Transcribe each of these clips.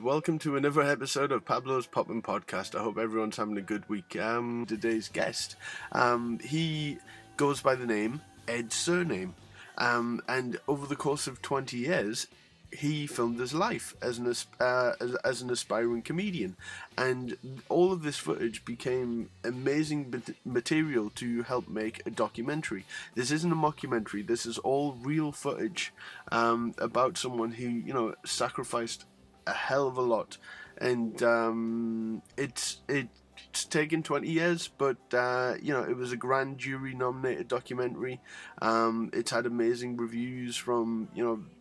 Welcome to another episode of Pablo'S Poppin podcast. I hope everyone's having a good week. Today's guest, he goes by the name Ed Surname, and over the course of 20 years, he filmed his life as an aspiring comedian, and all of this footage became amazing material to help make a documentary. This isn't a mockumentary. This is all real footage about someone who sacrificed a hell of a lot, and it's taken 20 years, but it was a grand jury nominated documentary. It's had amazing reviews from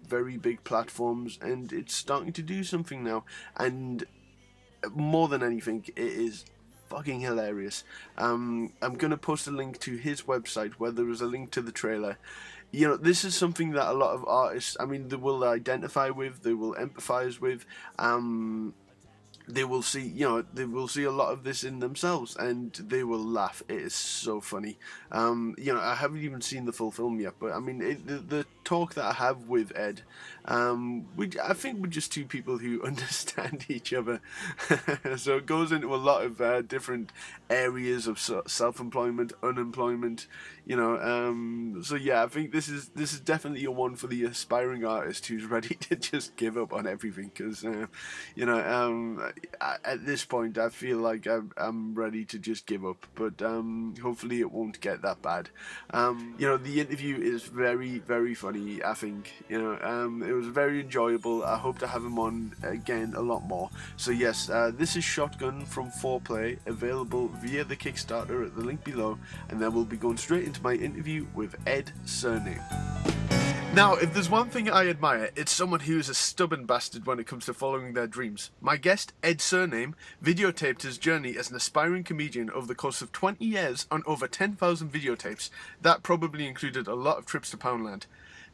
very big platforms, and it's starting to do something now, and more than anything, it is fucking hilarious. I'm gonna post a link to his website where there is a link to the trailer. This is something that a lot of artists, they will identify with, they will empathize with, they will see a lot of this in themselves, and they will laugh. It is so funny. I haven't even seen the full film yet, but the talk that I have with Ed, I think we're just two people who understand each other. So it goes into a lot of different areas of self-employment, unemployment. So yeah, I think this is definitely a one for the aspiring artist who's ready to just give up on everything, because at this point I feel like I'm ready to just give up, but hopefully it won't get that bad. The interview is very, very funny. I think it was very enjoyable. I hope to have him on again a lot more. So yes, this is Shotgun from Foreplay, available via the Kickstarter at the link below, and then we'll be going straight into my interview with Ed Surname. Now, if there's one thing I admire, it's someone who is a stubborn bastard when it comes to following their dreams. My guest, Ed Surname, videotaped his journey as an aspiring comedian over the course of 20 years on over 10,000 videotapes. That probably included a lot of trips to Poundland.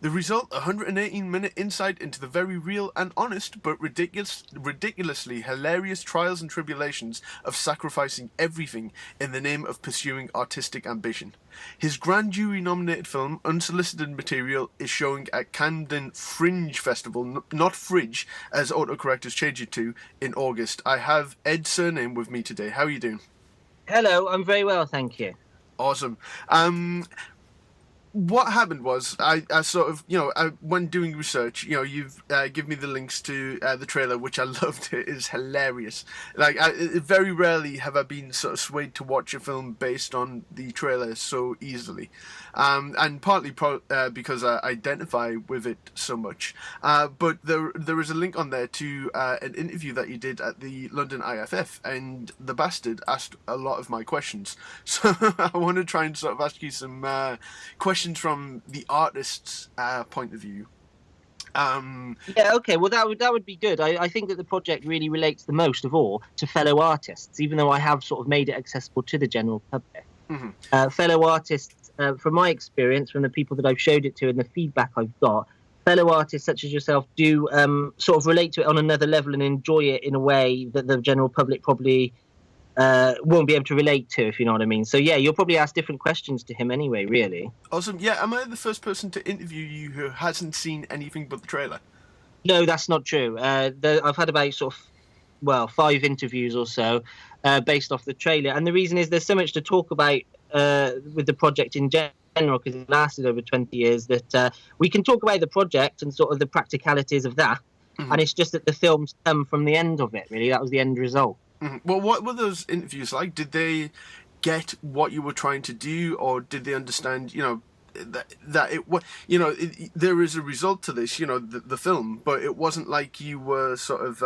The result, a 118-minute insight into the very real and honest, but ridiculously hilarious trials and tribulations of sacrificing everything in the name of pursuing artistic ambition. His grand jury-nominated film, Unsolicited Material, is showing at Camden Fringe Festival, not Fridge, as autocorrect has changed it to, in August. I have Ed Surname with me today. How are you doing? Hello, I'm very well, thank you. Awesome. What happened was, I sort of, when doing research, you've given me the links to the trailer, which I loved. It is hilarious. Very rarely have I been sort of swayed to watch a film based on the trailer so easily. And partly because I identify with it so much. But there is a link on there to an interview that you did at the London IFF, and the bastard asked a lot of my questions. So I want to try and sort of ask you some questions from the artist's point of view. Yeah, okay, well that would be good. I think that the project really relates the most of all to fellow artists, even though I have sort of made it accessible to the general public. Mm-hmm. Fellow artists, from my experience, from the people that I've showed it to and the feedback I've got, fellow artists such as yourself do sort of relate to it on another level and enjoy it in a way that the general public probably won't be able to relate to, if you know what I mean. So yeah, you'll probably ask different questions to him anyway, really. Awesome. Yeah, am I the first person to interview you who hasn't seen anything but the trailer? No, that's not true. I've had about 5 interviews or so based off the trailer, and the reason is there's so much to talk about with the project in general, because it lasted over 20 years, that we can talk about the project and sort of the practicalities of that. Mm-hmm. And it's just that the film's come from the end of it, really. That was the end result. Mm-hmm. Well, what were those interviews like? Did they get what you were trying to do, or did they understand, that it there is a result to this, the film, but it wasn't like you were sort of,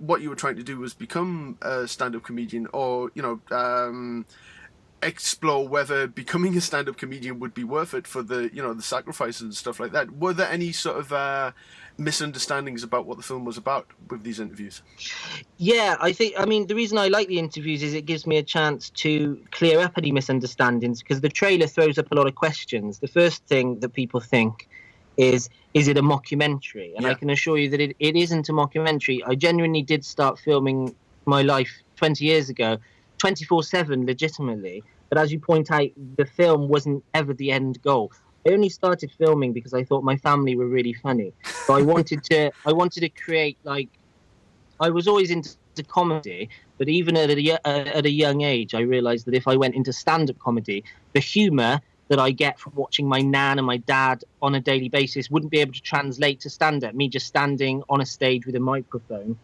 what you were trying to do was become a stand-up comedian, or, explore whether becoming a stand-up comedian would be worth it for the, the sacrifices and stuff like that. Were there any sort of misunderstandings about what the film was about with these interviews? Yeah, the reason I like the interviews is it gives me a chance to clear up any misunderstandings, because the trailer throws up a lot of questions. The first thing that people think is it a mockumentary? And yeah. I can assure you that it isn't a mockumentary. I genuinely did start filming my life 20 years ago, 24/7 legitimately. But as you point out, the film wasn't ever the end goal. I only started filming because I thought my family were really funny. So I wanted to create like I was always into comedy, but even at a young age, I realised that if I went into stand-up comedy, the humour that I get from watching my nan and my dad on a daily basis wouldn't be able to translate to stand-up. Me just standing on a stage with a microphone,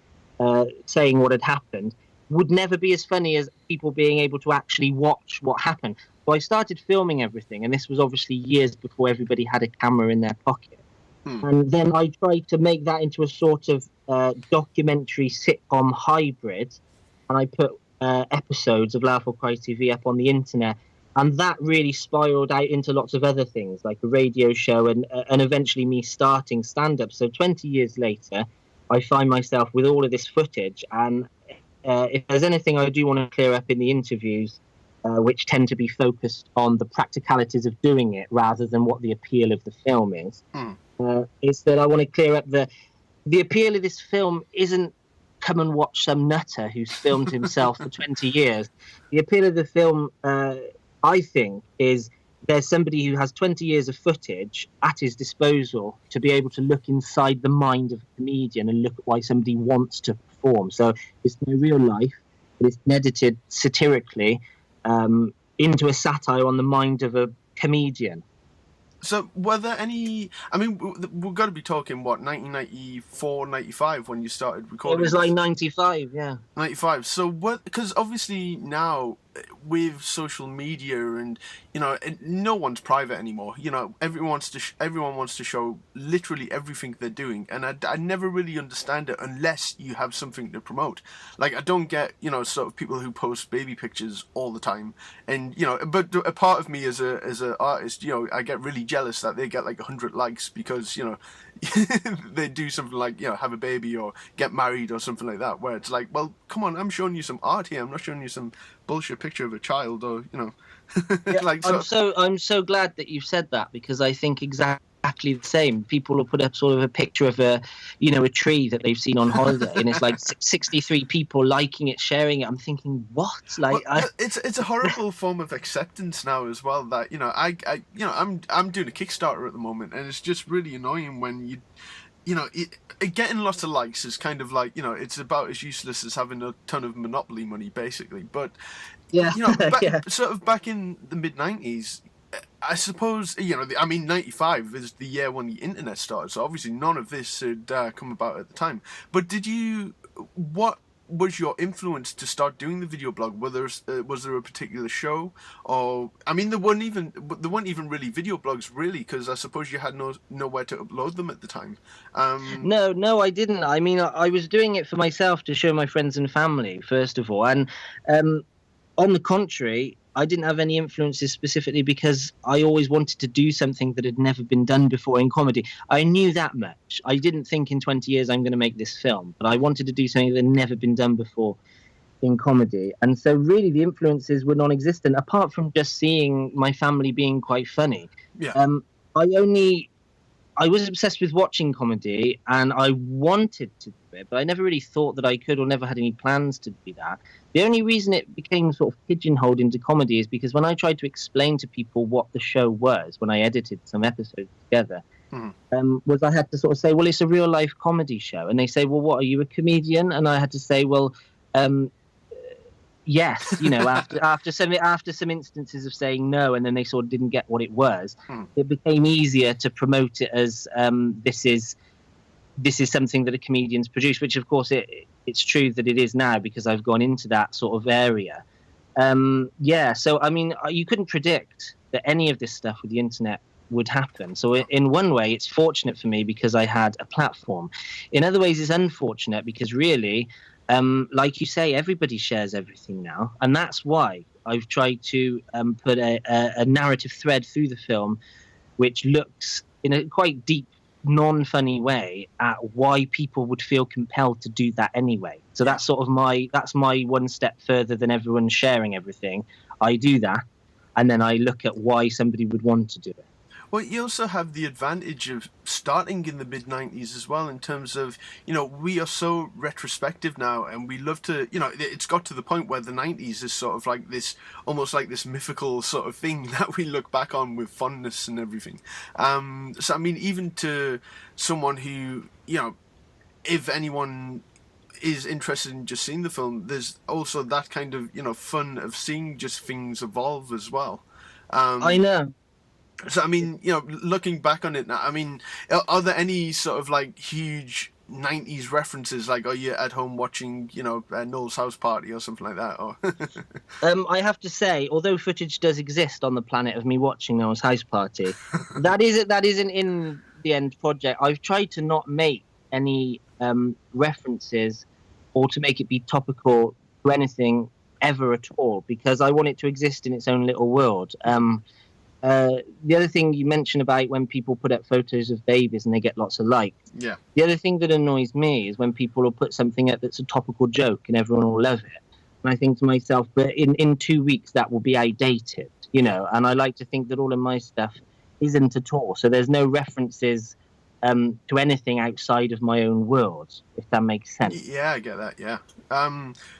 saying what had happened, would never be as funny as people being able to actually watch what happened. So I started filming everything, and this was obviously years before everybody had a camera in their pocket. And then I tried to make that into a sort of documentary sitcom hybrid, and I put episodes of Laugh or Cry TV up on the internet, and that really spiraled out into lots of other things, like a radio show, and eventually me starting stand-up. So 20 years later, I find myself with all of this footage, and if there's anything I do want to clear up in the interviews, which tend to be focused on the practicalities of doing it rather than what the appeal of the film is that I want to clear up the appeal of this film isn't come and watch some nutter who's filmed himself for 20 years. The appeal of the film, I think, is there's somebody who has 20 years of footage at his disposal to be able to look inside the mind of a comedian and look at why somebody wants to perform. So it's no real life, but it's edited satirically into a satire on the mind of a comedian. So were there any... I mean, we're going to be talking, what, 1994, 95 when you started recording? It was like 95, yeah. 95. So what... Because obviously now, with social media and, you know, no one's private anymore. You know, everyone wants to show literally everything they're doing. And I never really understand it unless you have something to promote. Like, I don't get, you know, sort of people who post baby pictures all the time. And, you know, but a part of me as a artist, you know, I get really jealous that they get like 100 likes because, you know, they do something like, you know, have a baby or get married or something like that, where it's like, well, come on, I'm showing you some art here. I'm not showing you some bullshit picture of a child, or, you know. Yeah, like, I'm so glad that you've said that, because I think exactly the same. People will put up sort of a picture of a tree that they've seen on holiday, and it's like 63 people liking it, sharing it. I'm thinking, what? Like, well, it's a horrible form of acceptance now as well. That, you know, I'm doing a Kickstarter at the moment, and it's just really annoying when you know, getting lots of likes is kind of like, you know, it's about as useless as having a ton of Monopoly money, basically. But, yeah, you know, sort of back in the mid-90s, I suppose, you know, I mean, 95 is the year when the internet started, so obviously none of this had come about at the time. But what was your influence to start doing the video blog? Was there a particular show, or, I mean, there weren't even really video blogs, really, because I suppose you had nowhere to upload them at the time. No, I didn't. I mean, I was doing it for myself to show my friends and family, first of all, and on the contrary, I didn't have any influences specifically because I always wanted to do something that had never been done before in comedy. I knew that much. I didn't think in 20 years I'm going to make this film, but I wanted to do something that had never been done before in comedy. And so really the influences were non-existent, apart from just seeing my family being quite funny. Yeah. I was obsessed with watching comedy, and I wanted to do it, but I never really thought that I could, or never had any plans to do that. The only reason it became sort of pigeonholed into comedy is because when I tried to explain to people what the show was, when I edited some episodes together, was I had to sort of say, well, it's a real life comedy show. And they say, well, what, are you a comedian? And I had to say, well, yes, you know, after some instances of saying no, and then they sort of didn't get what it was, it became easier to promote it as this is something that a comedian's produced, which of course it's true that it is now, because I've gone into that sort of area. So I mean, you couldn't predict that any of this stuff with the internet would happen. So in one way, it's fortunate for me because I had a platform. In other ways, it's unfortunate because really, like you say, everybody shares everything now, and that's why I've tried to put a narrative thread through the film, which looks in a quite deep, non-funny way at why people would feel compelled to do that anyway. So that's sort of my one step further than everyone sharing everything. I do that, and then I look at why somebody would want to do it. Well, you also have the advantage of starting in the mid-90s as well, in terms of, you know, we are so retrospective now, and we love to, you know, it's got to the point where the 90s is sort of like this, almost like this mythical sort of thing that we look back on with fondness and everything. So, I mean, even to someone who, you know, if anyone is interested in just seeing the film, there's also that kind of, fun of seeing just things evolve as well. I know. So, I mean, looking back on it now, I mean, are there any sort of like huge 90s references? Like, are you at home watching, Noel's House Party or something like that? Or I have to say, although footage does exist on the planet of me watching Noel's House Party, that isn't in the end project. I've tried to not make any references or to make it be topical to anything ever at all, because I want it to exist in its own little world. The other thing you mentioned about when people put up photos of babies and they get lots of likes. Yeah. The other thing that annoys me is when people will put something up that's a topical joke and everyone will love it. And I think to myself, but in 2 weeks that will be outdated, and I like to think that all of my stuff isn't at all. So there's no references to anything outside of my own world, if that makes sense. Yeah, I get that, yeah.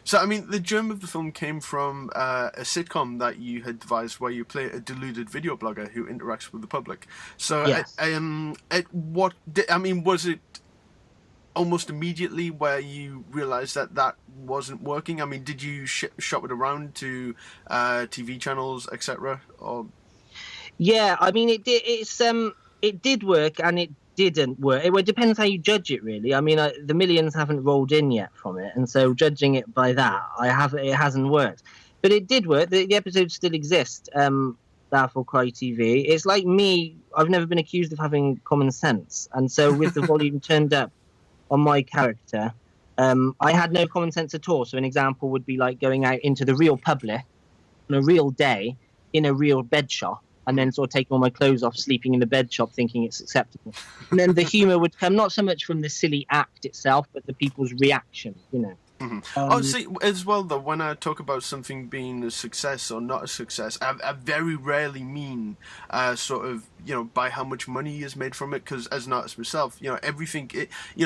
So, I mean, the germ of the film came from a sitcom that you had devised where you play a deluded video blogger who interacts with the public. So, Yes. Was it almost immediately where you realised that wasn't working? I mean, did you shop it around to TV channels, etc.? Or Yeah, I mean, it did work and it didn't work. It depends how you judge it, really. I mean, the millions haven't rolled in yet from it, and so judging it by that, it hasn't worked. But it did work. The episodes still exist. Laugh or Cry TV. It's like me. I've never been accused of having common sense, and so with the volume turned up on my character, I had no common sense at all. So an example would be like going out into the real public on a real day in a real bed shop, and then sort of taking all my clothes off, sleeping in the bed shop, thinking it's acceptable. And then the humour would come not so much from the silly act itself, but the people's reaction, Mm-hmm. See, as well, though, when I talk about something being a success or not a success, I very rarely mean sort of, by how much money is made from it, because as an artist myself, everything,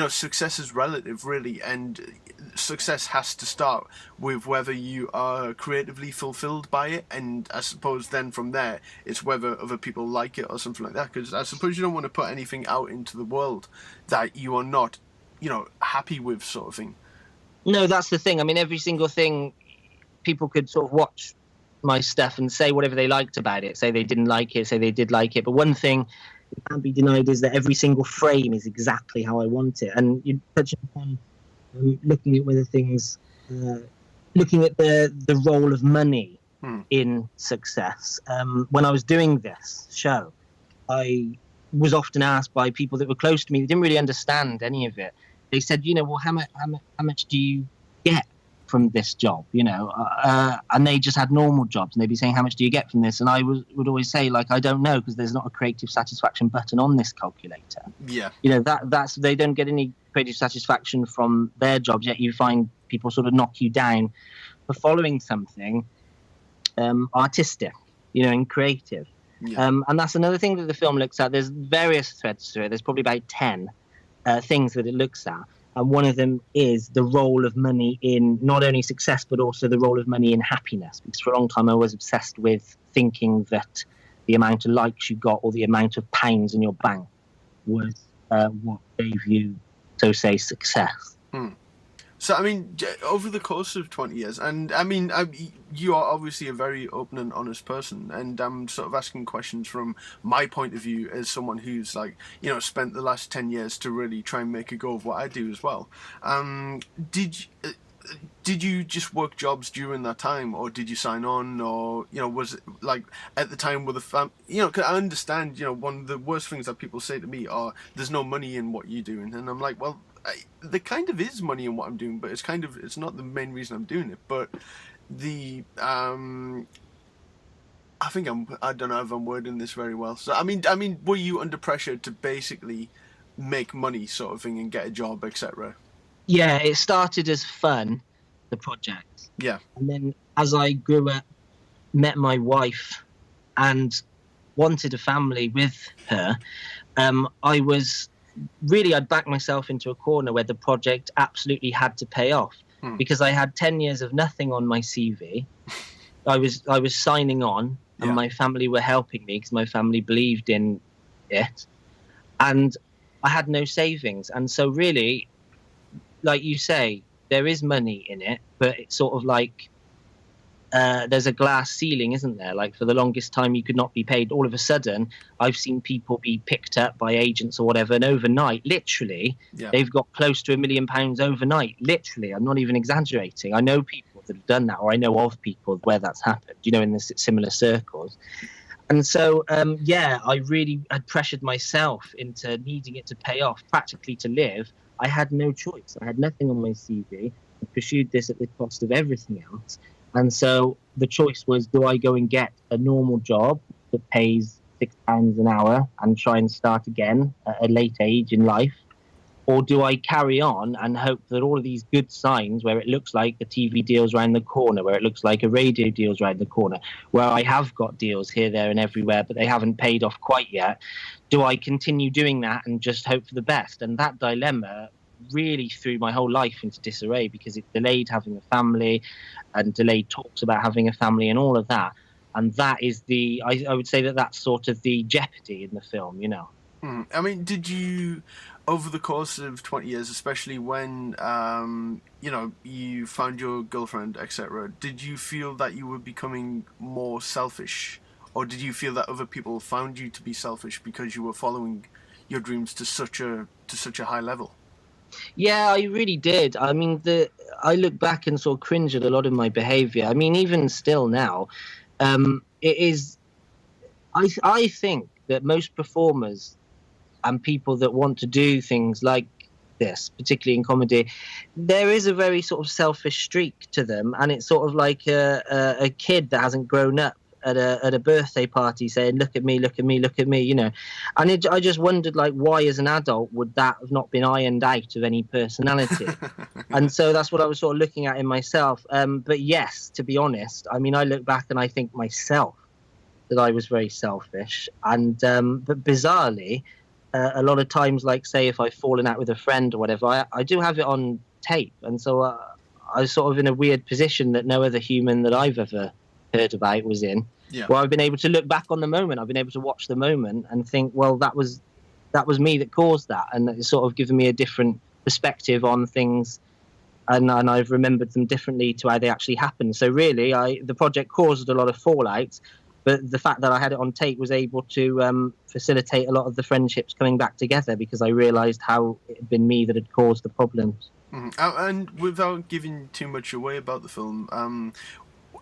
success is relative, really, and success has to start with whether you are creatively fulfilled by it, and I suppose then from there, it's whether other people like it or something like that, because I suppose you don't want to put anything out into the world that you are not, happy with, sort of thing. No, that's the thing. I mean, every single thing, people could sort of watch my stuff and say whatever they liked about it, say they didn't like it, say they did like it. But one thing that can't be denied is that every single frame is exactly how I want it. And you touch upon looking at whether things, looking at the role of money in success. When I was doing this show, I was often asked by people that were close to me, they didn't really understand any of it. They said, well, how much do you get from this job? And they just had normal jobs, and they'd be saying, how much do you get from this? And I would always say, like, I don't know, because there's not a creative satisfaction button on this calculator. Yeah. That's they don't get any creative satisfaction from their jobs, yet you find people sort of knock you down for following something artistic, and creative. Yeah. And that's another thing that the film looks at. There's various threads to it. There's probably about 10 things that it looks at. And one of them is the role of money in not only success, but also the role of money in happiness. Because for a long time, I was obsessed with thinking that the amount of likes you got or the amount of pounds in your bank was what gave you, so say, success. So, I mean, over the course of 20 years, and I mean, you are obviously a very open and honest person, and I'm sort of asking questions from my point of view as someone who's, like, spent the last 10 years to really try and make a go of what I do as well. Did you just work jobs during that time, or did you sign on, or, was it, like, at the time with the because I understand, one of the worst things that people say to me are, there's no money in what you're doing, and I'm like, well, there kind of is money in what I'm doing, but it's not the main reason I'm doing it. But I don't know if I'm wording this very well. So I mean, were you under pressure to basically make money, sort of thing, and get a job, etc.? Yeah, it started as fun, the project. Yeah. And then as I grew up, met my wife, and wanted a family with her, I'd backed myself into a corner where the project absolutely had to pay off, because I had 10 years of nothing on my CV. I was signing on, and my family were helping me because my family believed in it, and I had no savings. And so really, like you say, there is money in it, but it's sort of like there's a glass ceiling, isn't there? Like, for the longest time, you could not be paid. All of a sudden, I've seen people be picked up by agents or whatever, and overnight, literally, they've got close to £1 million overnight. Literally, I'm not even exaggerating. I know people that have done that, or I know of people where that's happened, in the similar circles. And so, I really had pressured myself into needing it to pay off, practically to live. I had no choice. I had nothing on my CV. I pursued this at the cost of everything else. And so the choice was, do I go and get a normal job that pays £6 an hour and try and start again at a late age in life? Or do I carry on and hope that all of these good signs, where it looks like the TV deal's around the corner, where it looks like a radio deal's around the corner, where I have got deals here, there and everywhere, but they haven't paid off quite yet, do I continue doing that and just hope for the best? And that dilemma really threw my whole life into disarray, because it delayed having a family and delayed talks about having a family and all of that. And that is I would say that's sort of the jeopardy in the film, I mean, did you, over the course of 20 years, especially when, you found your girlfriend, etc., did you feel that you were becoming more selfish? Or did you feel that other people found you to be selfish because you were following your dreams to such a high level? Yeah, I really did. I mean, I look back and sort of cringe at a lot of my behaviour. I mean, even still now, it is. I think that most performers and people that want to do things like this, particularly in comedy, there is a very sort of selfish streak to them, and it's sort of like a kid that hasn't grown up at a birthday party saying, look at me, look at me, look at me, And I just wondered, like, why as an adult would that have not been ironed out of any personality? And so that's what I was sort of looking at in myself. But yes, to be honest, I mean, I look back and I think myself that I was very selfish. And but bizarrely, a lot of times, like, say, if I've fallen out with a friend or whatever, I do have it on tape. And so I was sort of in a weird position that no other human that I've ever heard about was in. Yeah. Well, I've been able to look back on the moment. I've been able to watch the moment and think, well, that was me that caused that, and it's sort of given me a different perspective on things, and I've remembered them differently to how they actually happened. So really, the project caused a lot of fallout, but the fact that I had it on tape was able to facilitate a lot of the friendships coming back together, because I realised how it had been me that had caused the problems. Mm-hmm. And without giving too much away about the film,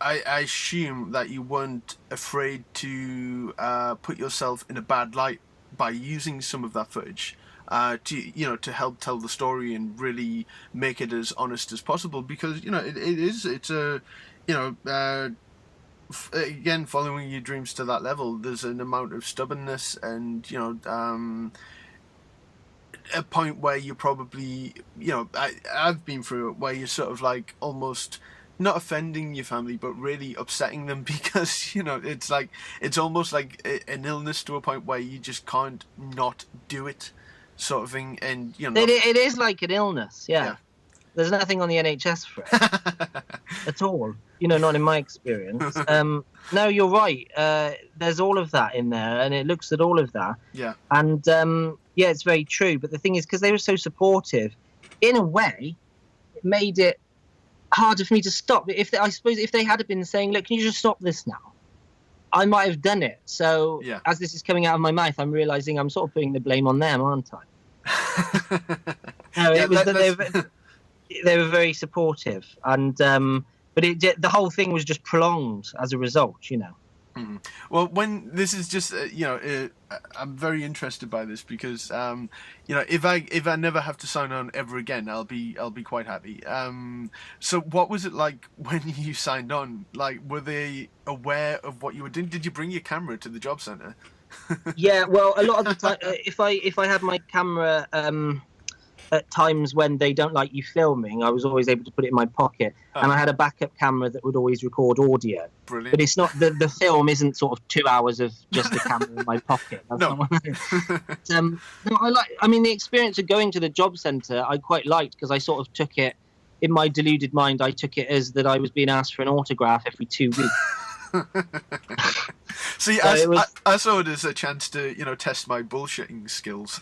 I assume that you weren't afraid to put yourself in a bad light by using some of that footage to help tell the story and really make it as honest as possible, because it's a again, following your dreams to that level, there's an amount of stubbornness and a point where you probably I've been through it, where you're sort of like almost not offending your family, but really upsetting them, because it's almost like an illness to a point where you just can't not do it, sort of thing. And it is like an illness. Yeah. There's nothing on the NHS for it at all. Not in my experience. No, you're right. There's all of that in there, and it looks at all of that. Yeah. And it's very true. But the thing is, because they were so supportive, in a way, it made it harder for me to stop. I suppose if they had been saying, look, can you just stop this now, I might have done it. So as this is coming out of my mouth, I'm realizing I'm sort of putting the blame on them, aren't I? No, it was that they were very supportive, and but the whole thing was just prolonged as a result. Mm-hmm. Well, when this is just I'm very interested by this, because if I never have to sign on ever again, I'll be quite happy. So what was it like when you signed on? Like, were they aware of what you were doing? Did you bring your camera to the job centre? Yeah, well, a lot of the time, if I had my camera at times when they don't like you filming, I was always able to put it in my pocket, and I had a backup camera that would always record audio. Brilliant. But it's not the film isn't sort of 2 hours of just a camera in my pocket. That's no. Not I mean, the experience of going to the job centre I quite liked, because I sort of took it, in my deluded mind, I took it as that I was being asked for an autograph every 2 weeks. See, so I saw it as a chance to, test my bullshitting skills.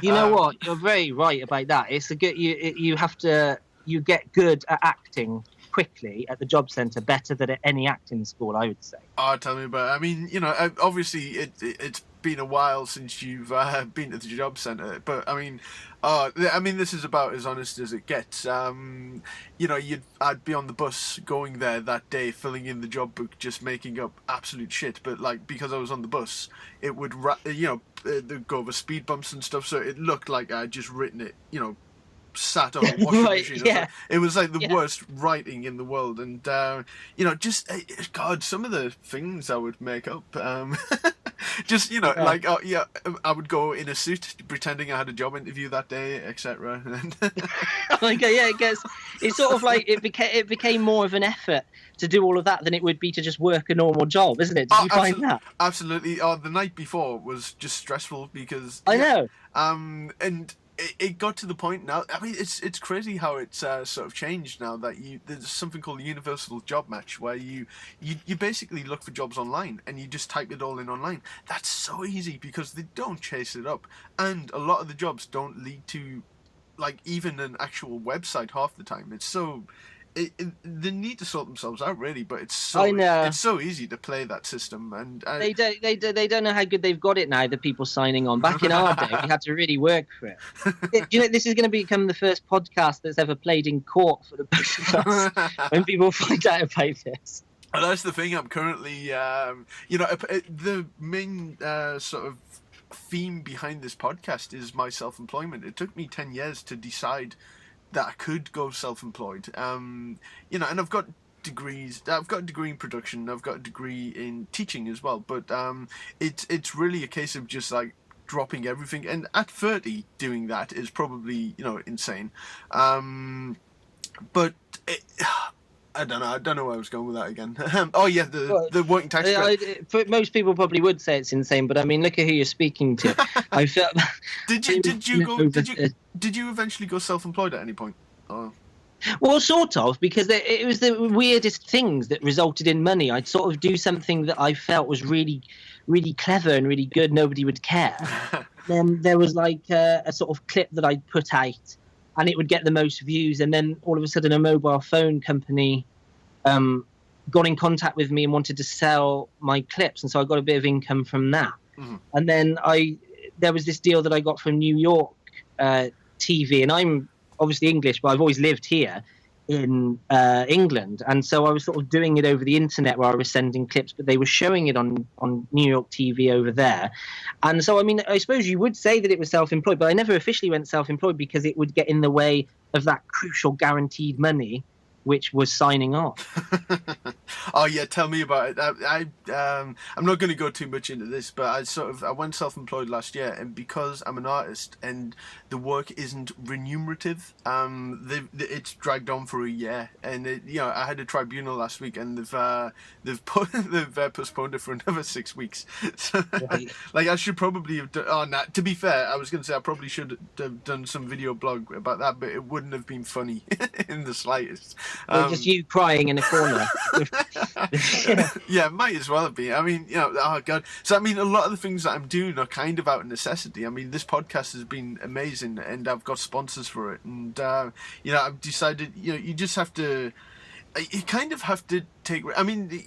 You know what? You're very right about that. It's a good. You have to. you get good at acting quickly at the job centre, better than at any acting school, I would say. Oh, tell me about it. I mean, obviously it's been a while since you've been to the job centre, but I mean, this is about as honest as it gets. I'd be on the bus going there that day, filling in the job book, just making up absolute shit. But like, because I was on the bus, it would they'd go over speed bumps and stuff, so it looked like I'd just written it, sat on a washing machine. Yeah. It was like the worst writing in the world, and God, some of the things I would make up. I would go in a suit pretending I had a job interview that day, etc. It's sort of like it became more of an effort to do all of that than it would be to just work a normal job, isn't it? Did you find that? Absolutely. The night before was just stressful because I know. And it got to the point now. I mean, it's crazy how it's sort of changed now that there's something called the universal job match, where you basically look for jobs online and you just type it all in online. That's so easy because they don't chase it up, and a lot of the jobs don't lead to like even an actual website half the time. It's so. They need to sort themselves out, really, but it's so easy to play that system, and they don't know how good they've got it now. The people signing on. Back in our day, we had to really work for it. This is going to become the first podcast that's ever played in court for the both of us when people find out about this. And that's the thing. I'm currently, the main sort of theme behind this podcast is my self-employment. It took me 10 years to decide that I could go self-employed, and I've got degrees. I've got a degree in production. I've got a degree in teaching as well. But it's really a case of just like dropping everything. And at 30, doing that is probably insane. But I don't know where I was going with that again. The working tax credit. Most people probably would say it's insane, but I mean, look at who you're speaking to. I felt. Did you eventually go self-employed at any point? Oh. Well, sort of, because it was the weirdest things that resulted in money. I'd sort of do something that I felt was really, really clever and really good. Nobody would care. Then there was like a sort of clip that I'd put out, and it would get the most views. And then all of a sudden, a mobile phone company got in contact with me and wanted to sell my clips, and so I got a bit of income from that. Mm-hmm. And then there was this deal that I got from New York TV, and I'm obviously English, but I've always lived here in England, and so I was sort of doing it over the internet where I was sending clips, but they were showing it on New York TV over there. And so, I mean, I suppose you would say that it was self-employed, but I never officially went self-employed because it would get in the way of that crucial guaranteed money, which was signing off. Oh yeah, tell me about it. I'm not going to go too much into this, but I went self-employed last year, and because I'm an artist and the work isn't remunerative, it's dragged on for a year, and I had a tribunal last week, and they've postponed it for another 6 weeks. So, right. Like I should probably have done. To be fair, I was going to say I probably should have done some video blog about that, but it wouldn't have been funny in the slightest. Or just you crying in a corner. Yeah, might as well have been. I mean, oh god. So I mean, a lot of the things that I'm doing are kind of out of necessity. I mean, this podcast has been amazing, and I've got sponsors for it, and I've decided, you just have to. You kind of have to take. I mean,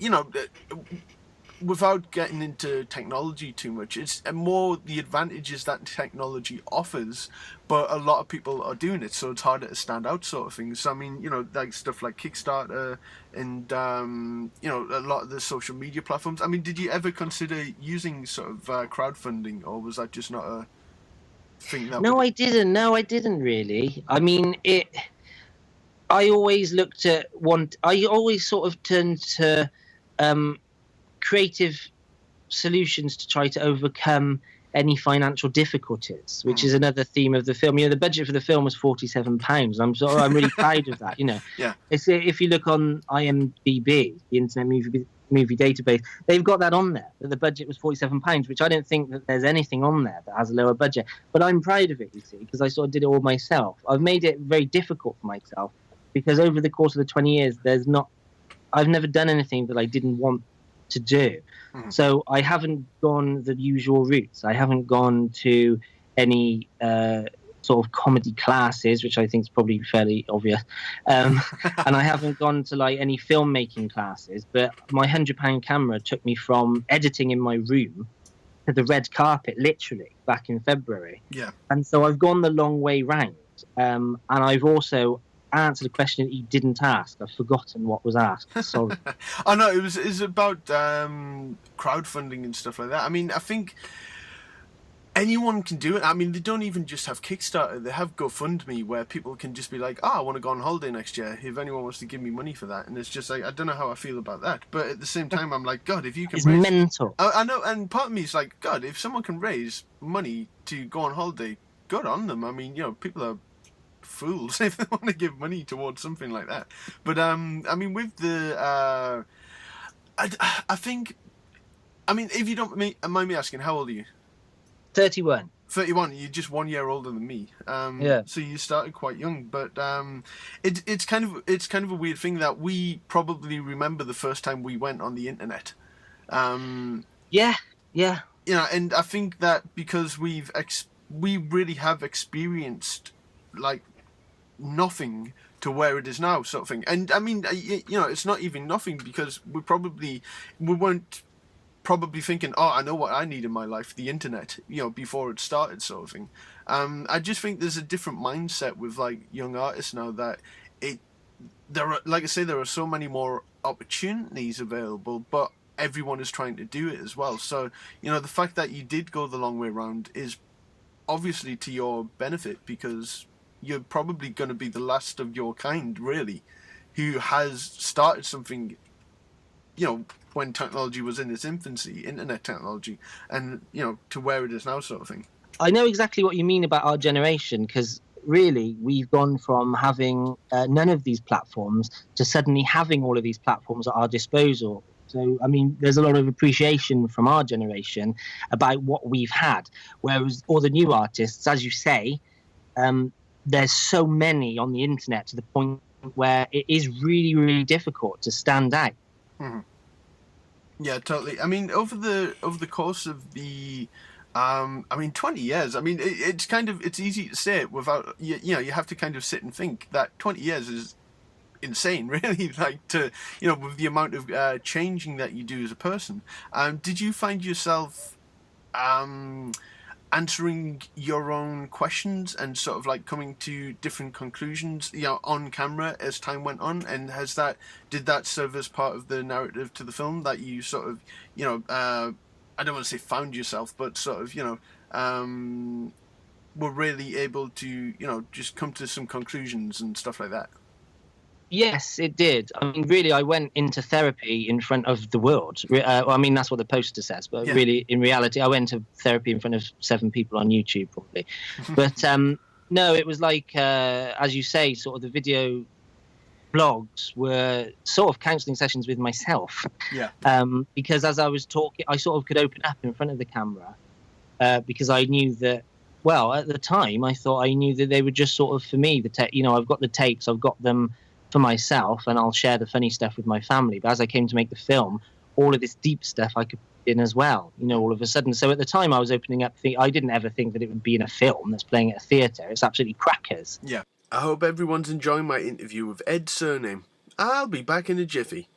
without getting into technology too much, it's more the advantages that technology offers, but a lot of people are doing it, so it's harder to stand out, sort of things. So I mean, like stuff like Kickstarter and a lot of the social media platforms. I mean, did you ever consider using sort of crowdfunding, or was that just not a thing? I didn't. No, I didn't really. I mean, I always looked at I always sort of turned to creative solutions to try to overcome any financial difficulties, which is another theme of the film. The budget for the film was £47. I'm really proud of that. Yeah. If you look on IMDb, the Internet Movie Database, they've got that on there, that the budget was £47, which I don't think that there's anything on there that has a lower budget. But I'm proud of it, you see, because I sort of did it all myself. I've made it very difficult for myself because over the course of the 20 years, I've never done anything that I didn't want to do. So I haven't gone the usual routes. I haven't gone to any sort of comedy classes, which I think is probably fairly obvious. And I haven't gone to like any filmmaking classes, but my £100 camera took me from editing in my room to the red carpet, literally, back in February. Yeah. And so I've gone the long way round. And I've also answered a question that you didn't ask. I've forgotten what was asked. Sorry. Oh no, it was about crowdfunding and stuff like that. I mean, I think anyone can do it. I mean, they don't even just have Kickstarter. They have GoFundMe, where people can just be like, I want to go on holiday next year. If anyone wants to give me money for that. And it's just like, I don't know how I feel about that. But at the same time, I'm like, God, if you can It's raise... mental. I know, and part of me is like, God, if someone can raise money to go on holiday, good on them. I mean, people are fools if they want to give money towards something like that. But, I mean, with the... I think... I mean, if you don't mind me asking, how old are you? 31. 31. You're just 1 year older than me. Yeah. So you started quite young, but it's kind of a weird thing that we probably remember the first time we went on the internet. Yeah. And I think that because we really have experienced like nothing to where it is now, sort of thing. And I mean, it's not even nothing, because we weren't probably thinking, I know what I need in my life, the internet, before it started, sort of thing. I just think there's a different mindset with like young artists now, that there are so many more opportunities available, but everyone is trying to do it as well. So, the fact that you did go the long way round is obviously to your benefit, because you're probably going to be the last of your kind, really, who has started something, when technology was in its infancy, internet technology, and, to where it is now, sort of thing. I know exactly what you mean about our generation, because really we've gone from having none of these platforms to suddenly having all of these platforms at our disposal. So, I mean, there's a lot of appreciation from our generation about what we've had, whereas all the new artists, as you say, there's so many on the internet to the point where it is really, really difficult to stand out. Mm-hmm. Yeah, totally. I mean, over the course of the 20 years. I mean, it's easy to say it without you have to kind of sit and think that 20 years is insane, really. Like, to with the amount of changing that you do as a person. Did you find yourself answering your own questions and sort of like coming to different conclusions, on camera as time went on? And did that serve as part of the narrative to the film, that you sort of, I don't want to say found yourself, but sort of, were really able to, just come to some conclusions and stuff like that? Yes, it did. I mean, really, I went into therapy in front of the world. I mean, that's what the poster says, but Yeah. Really, in reality, I went to therapy in front of 7 people on YouTube, probably. But no, it was like, as you say, sort of the video blogs were sort of counselling sessions with myself. Yeah. Because as I was talking, I sort of could open up in front of the camera, because I knew that. Well, at the time, I thought I knew that they were just sort of for me. I've got the tapes, I've got them for myself, and I'll share the funny stuff with my family. But as I came to make the film, all of this deep stuff I could put in as well, all of a sudden. So at the time I was opening up, I didn't ever think that it would be in a film that's playing at a theatre. It's absolutely crackers. Yeah. I hope everyone's enjoying my interview with Ed Surname. I'll be back in a jiffy.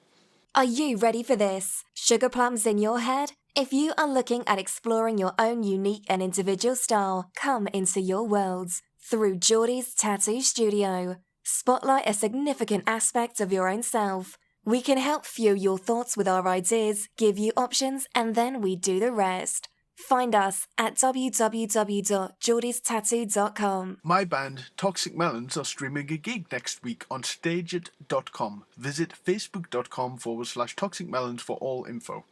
Are you ready for this? Sugar plums in your head? If you are looking at exploring your own unique and individual style, come into your worlds through Geordie's Tattoo Studio. Spotlight a significant aspect of your own self. We can help fuel your thoughts with our ideas, give you options, and then we do the rest. Find us at www.geordiestattoo.com. My band, Toxic Melons, are streaming a gig next week on stageit.com. Visit facebook.com/Toxic Melons for all info.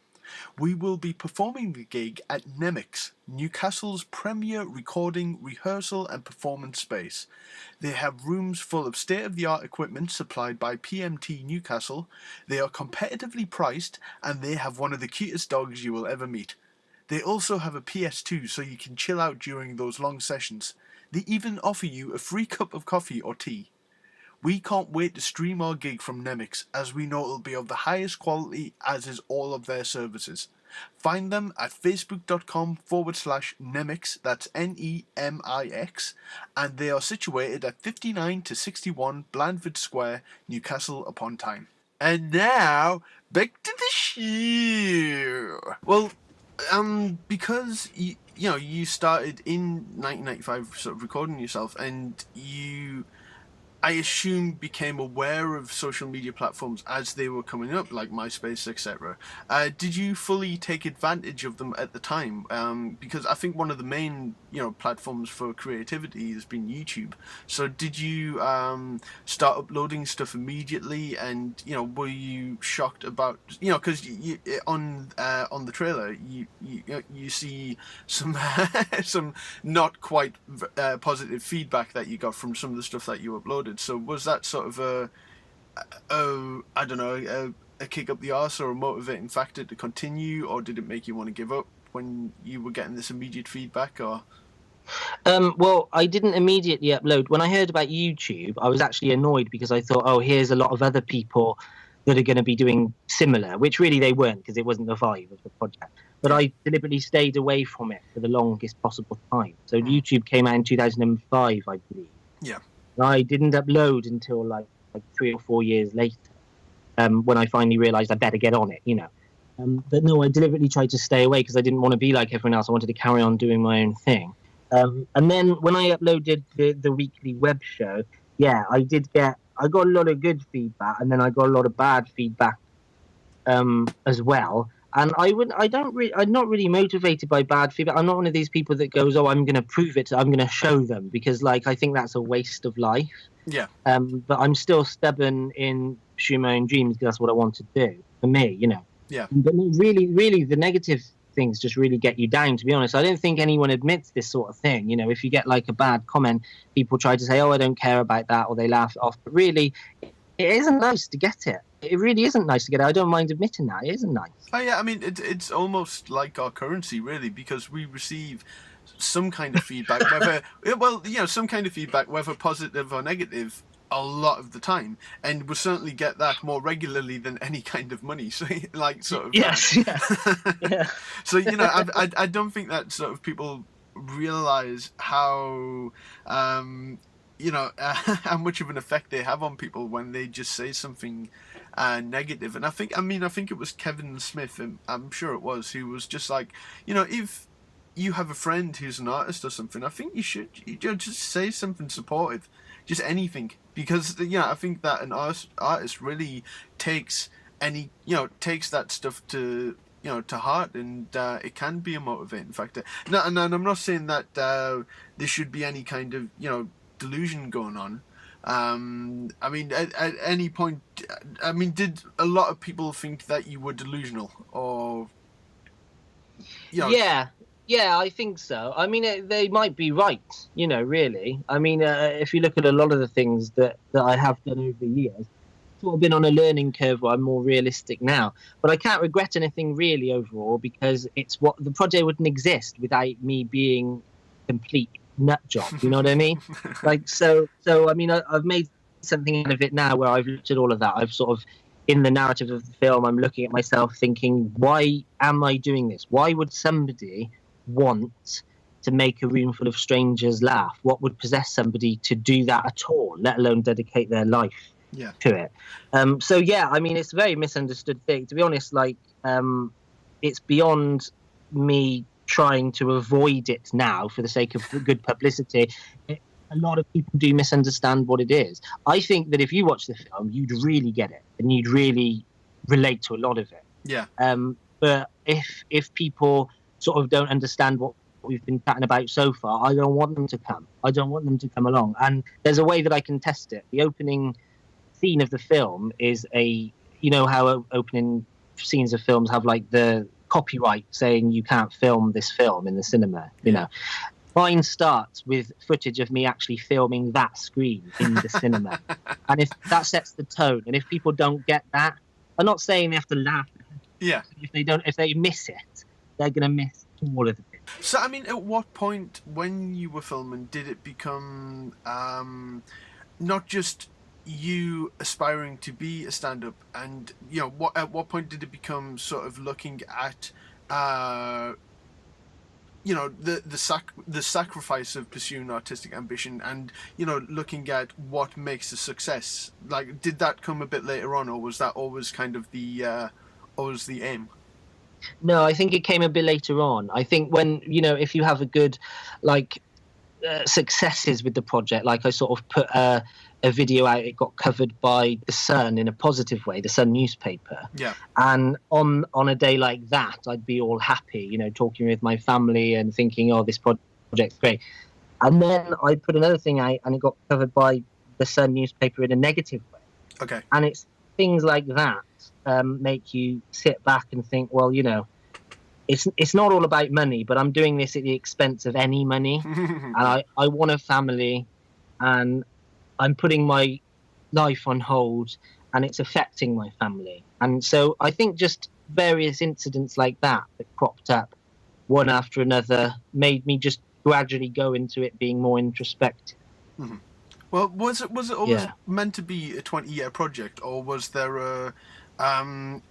We will be performing the gig at Nemix, Newcastle's premier recording, rehearsal and performance space. They have rooms full of state-of-the-art equipment supplied by PMT Newcastle. They are competitively priced, and they have one of the cutest dogs you will ever meet. They also have a PS2 so you can chill out during those long sessions. They even offer you a free cup of coffee or tea. We can't wait to stream our gig from Nemix, as we know it'll be of the highest quality, as is all of their services. Find them at facebook.com/Nemix, that's Nemix, and they are situated at 59 to 61 Blandford Square, Newcastle upon Tyne. And now, back to the show. Well, because you started in 1995 sort of recording yourself, and you, I assume, became aware of social media platforms as they were coming up, like MySpace, etc. Did you fully take advantage of them at the time? Because I think one of the main, platforms for creativity has been YouTube. So did you start uploading stuff immediately? And were you shocked about, because on the trailer you see some some not quite positive feedback that you got from some of the stuff that you uploaded. So was that sort of a kick up the arse or a motivating factor to continue, or did it make you want to give up when you were getting this immediate feedback? Or well, I didn't immediately upload. When I heard about YouTube, I was actually annoyed because I thought, oh, here's a lot of other people that are going to be doing similar, which really they weren't, because it wasn't the vibe of the project. But I deliberately stayed away from it for the longest possible time. So YouTube came out in 2005, I believe. Yeah. I didn't upload until like 3 or 4 years later, when I finally realised I better get on it, But no, I deliberately tried to stay away because I didn't want to be like everyone else. I wanted to carry on doing my own thing. And then when I uploaded the weekly web show, I got a lot of good feedback, and then I got a lot of bad feedback as well. And I'm not really motivated by bad feedback. I'm not one of these people that goes, oh, I'm going to prove it, I'm going to show them, because I think that's a waste of life. Yeah. But I'm still stubborn in pursuing my own dreams, because that's what I want to do for me, Yeah. But really, the negative things just really get you down, to be honest. I don't think anyone admits this sort of thing. If you get like a bad comment, people try to say, oh, I don't care about that, or they laugh it off. But really, it isn't nice to get it. It really isn't nice to get it. I don't mind admitting that. It isn't nice. Oh, yeah, I mean, it's almost like our currency, really, because we receive some kind of feedback, some kind of feedback, whether positive or negative, a lot of the time, and we'll certainly get that more regularly than any kind of money. So, yes, yeah. So, I don't think that sort of people realize how how much of an effect they have on people when they just say something negative. And I think it was Kevin Smith, and I'm sure it was, who was just like, if you have a friend who's an artist or something, I think you should just say something supportive, just anything, because I think that an artist really takes that stuff to heart, and it can be a motivating factor. And I'm not saying that there should be any kind of delusion going on. At any point, did a lot of people think that you were delusional, or Yeah, I think so. They might be right, really. If you look at a lot of the things that I have done over the years, sort of been on a learning curve where I'm more realistic now. But I can't regret anything really overall, because the project wouldn't exist without me being complete nut job. You know what I mean? I've made something out of it now where I've looked at all of that. I've sort of, in the narrative of the film, I'm looking at myself thinking, why am I doing this? Why would somebody want to make a room full of strangers laugh? What would possess somebody to do that at all, let alone dedicate their life to it? It's a very misunderstood thing, to be honest. It's beyond me trying to avoid it now for the sake of good publicity. A lot of people do misunderstand what it is. I think that if you watch the film, you'd really get it, and you'd really relate to a lot of it. Yeah. But if people sort of don't understand what we've been chatting about so far, I don't want them to come. I don't want them to come along. And there's a way that I can test it. The opening scene of the film is how opening scenes of films have like the copyright saying you can't film this film in the cinema, Mine starts with footage of me actually filming that screen in the cinema. And if that sets the tone, and if people don't get that, I'm not saying they have to laugh. Yeah. If they miss it, they're going to miss all of it. So, at what point when you were filming did it become not just you aspiring to be a stand-up, and at what point did it become sort of looking at the sacrifice of pursuing artistic ambition, and looking at what makes a success. Like, did that come a bit later on, or was that always kind of the aim? No, I think it came a bit later on. I think when if you have a good successes with the project, like I sort of put a video out, it got covered by The Sun in a positive way, The Sun newspaper. Yeah. And on a day like that, I'd be all happy, talking with my family and thinking, oh, this project's great. And then I put another thing out and it got covered by The Sun newspaper in a negative way. Okay. And it's things like that make you sit back and think, well, it's not all about money, but I'm doing this at the expense of any money. And I want a family, and I'm putting my life on hold, and it's affecting my family. And so I think just various incidents like that cropped up one after another made me just gradually go into it being more introspective. Mm-hmm. Well, was it always meant to be a 20-year project, or was there an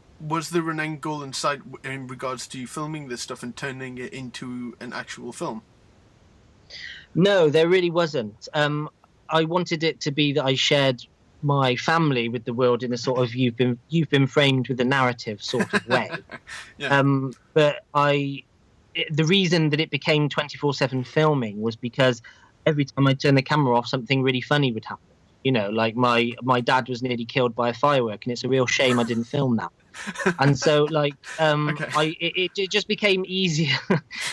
end goal in sight in regards to filming this stuff and turning it into an actual film? No, there really wasn't. I wanted it to be that I shared my family with the world in a sort of you've been framed with a narrative sort of way. Yeah. But the reason that it became 24/7 filming was because every time I turned the camera off, something really funny would happen. Like my dad was nearly killed by a firework, and it's a real shame I didn't film that. And so, it just became easier.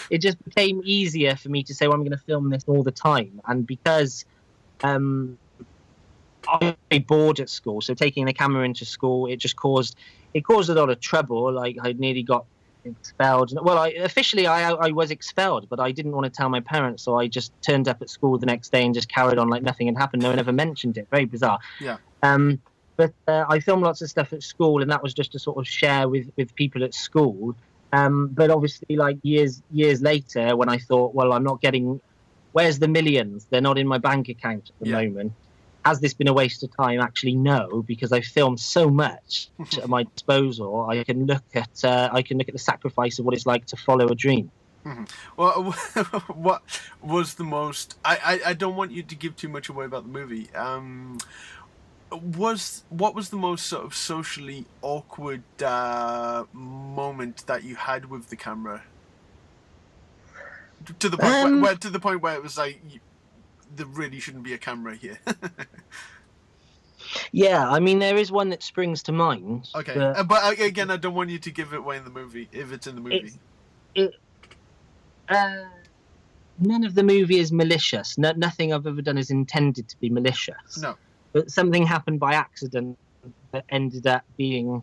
It just became easier for me to say, well, I'm going to film this all the time. And because I bored at school, so taking the camera into school, it caused a lot of trouble. Like, I nearly got expelled. Well, officially I was expelled, but I didn't want to tell my parents, so I just turned up at school the next day and just carried on like nothing had happened. No one ever mentioned it. Very bizarre. Yeah. But I filmed lots of stuff at school, and that was just to sort of share with people at school. But obviously, like years later, when I thought, well, I'm not getting, where's the millions? They're not in my bank account at the moment. Has this been a waste of time? Actually, no, because I filmed so much at my disposal. I can look at the sacrifice of what it's like to follow a dream. Mm-hmm. Well, what was the most? I don't want you to give too much away about the movie. What was the most sort of socially awkward moment that you had with the camera? To the point where it was like, there really shouldn't be a camera here. Yeah, I mean, there is one that springs to mind. Okay, but again, I don't want you to give it away in the movie, if it's in the movie. None of the movie is malicious. Nothing I've ever done is intended to be malicious. No. But something happened by accident that ended up being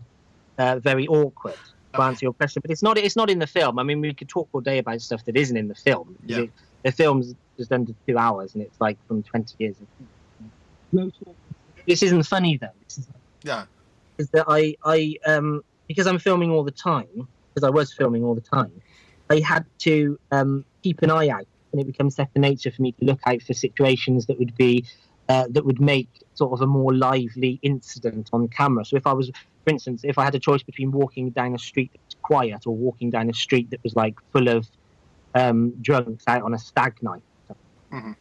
very awkward, to answer your question. But it's not in the film. I mean, we could talk all day about stuff that isn't in the film. Yeah. The film's just under 2 hours, and it's like from 20 years. This isn't funny, though. Is that I because I'm filming all the time, because I was filming all the time, I had to keep an eye out, and it becomes second nature for me to look out for situations that would be that would make sort of a more lively incident on camera. So if I was, for instance, if I had a choice between walking down a street that was quiet or walking down a street that was like full of drunks out on a stag night, mm-hmm.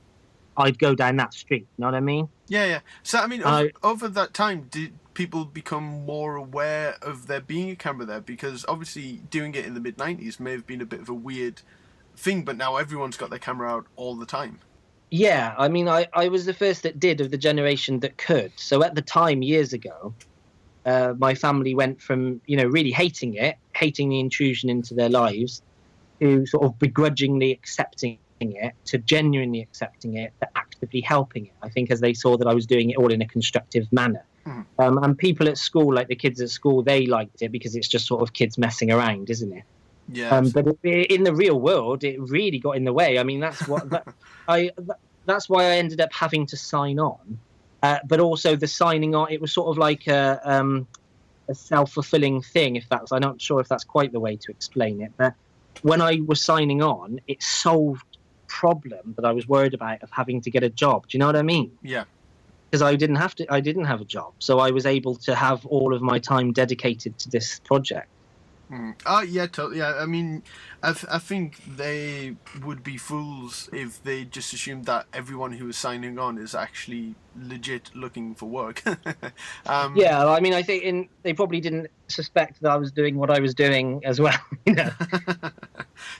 I'd go down that street. You know what I mean? Yeah. So I mean, over that time, did people become more aware of there being a camera there? Because obviously, doing it in the mid-90s may have been a bit of a weird thing, but now everyone's got their camera out all the time. Yeah, I mean, I was the first that did, of the generation that could. So at the time, years ago, my family went from, really hating the intrusion into their lives, to sort of begrudgingly accepting it, to genuinely accepting it, to actively helping it. I think as they saw that I was doing it all in a constructive manner. Mm. And people at school, like the kids at school, they liked it because it's just sort of kids messing around, isn't it? Yeah. But in the real world, it really got in the way. I mean, that's what that's why I ended up having to sign on. But also the signing on, it was sort of like a self-fulfilling thing. I'm not sure if that's quite the way to explain it. But when I was signing on, it solved the problem that I was worried about of having to get a job. Do you know what I mean? Yeah. Because I didn't have a job, so I was able to have all of my time dedicated to this project. Oh, yeah, totally. Yeah, I mean, I think they would be fools if they just assumed that everyone who was signing on is actually legit looking for work. Yeah, I mean, I think they probably didn't suspect that I was doing what I was doing as well.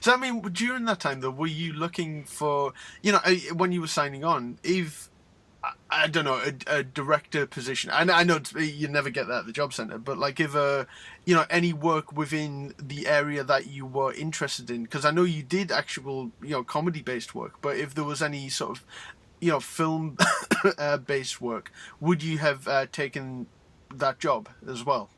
So, I mean, during that time, though, were you looking for, when you were signing on, if, I don't know, a director position? I know you never get that at the job centre, but like if any work within the area that you were interested in, because I know you did actual, comedy based work, but if there was any sort of, film based work, would you have taken that job as well?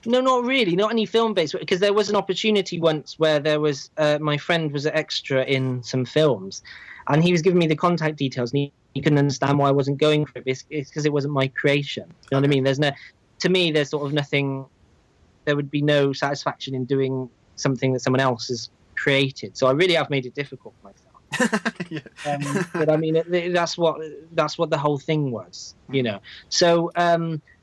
No, not really. Not any film based, because there was an opportunity once where there was my friend was an extra in some films, and he was giving me the contact details, and he couldn't understand why I wasn't going for it. It's because it wasn't my creation. You know what I mean? To me, there's sort of nothing. There would be no satisfaction in doing something that someone else has created. So I really have made it difficult for myself. Yeah. But I mean, that's what the whole thing was. So.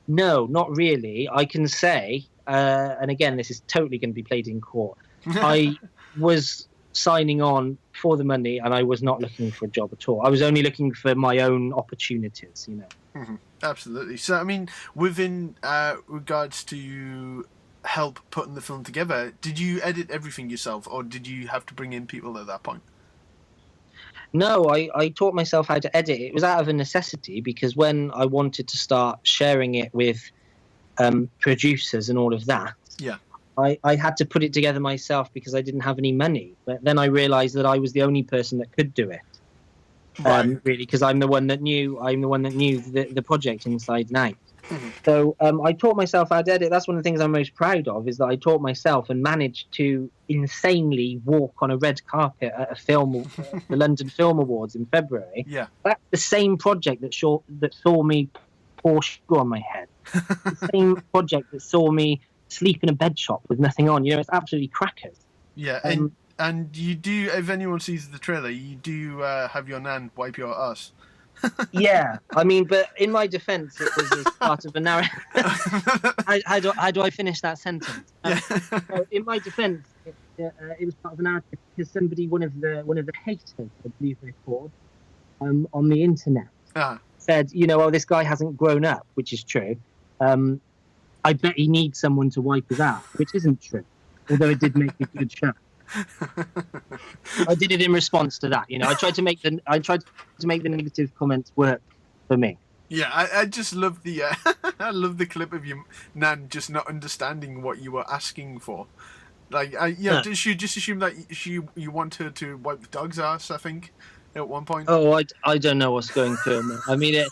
No, not really. I can say, and again, this is totally going to be played in court. I was signing on for the money, and I was not looking for a job at all. I was only looking for my own opportunities, Mm-hmm. Absolutely. So, I mean, within regards to help putting the film together, did you edit everything yourself, or did you have to bring in people at that point? No, I taught myself how to edit. It was out of a necessity, because when I wanted to start sharing it with producers and all of that, yeah, I had to put it together myself because I didn't have any money. But then I realised that I was the only person that could do it. Right. Really, because I'm the one that knew the project inside and out. Mm-hmm. So I taught myself how to edit. That's one of the things I'm most proud of, is that I taught myself and managed to insanely walk on a red carpet at the London Film Awards in February. Yeah, that's the same project that saw me pour sugar on my head. The same project that saw me sleep in a bed shop with nothing on. It's absolutely crackers. Yeah, and you do, if anyone sees the trailer, you do have your nan wipe your ass. Yeah, I mean, but in my defence, it was as part of a narrative. How do I finish that sentence? In my defence, it was part of a narrative because one of the haters, I believe they're called, on the internet, said, this guy hasn't grown up, which is true. I bet he needs someone to wipe his ass, which isn't true, although it did make a good show. I did it in response to that. I tried to make the negative comments work for me. Yeah, I just love the I love the clip of your nan just not understanding what you were asking for. Like, did she just assume that you want her to wipe the dog's ass? I think at one point. Oh, I don't know what's going through. I mean,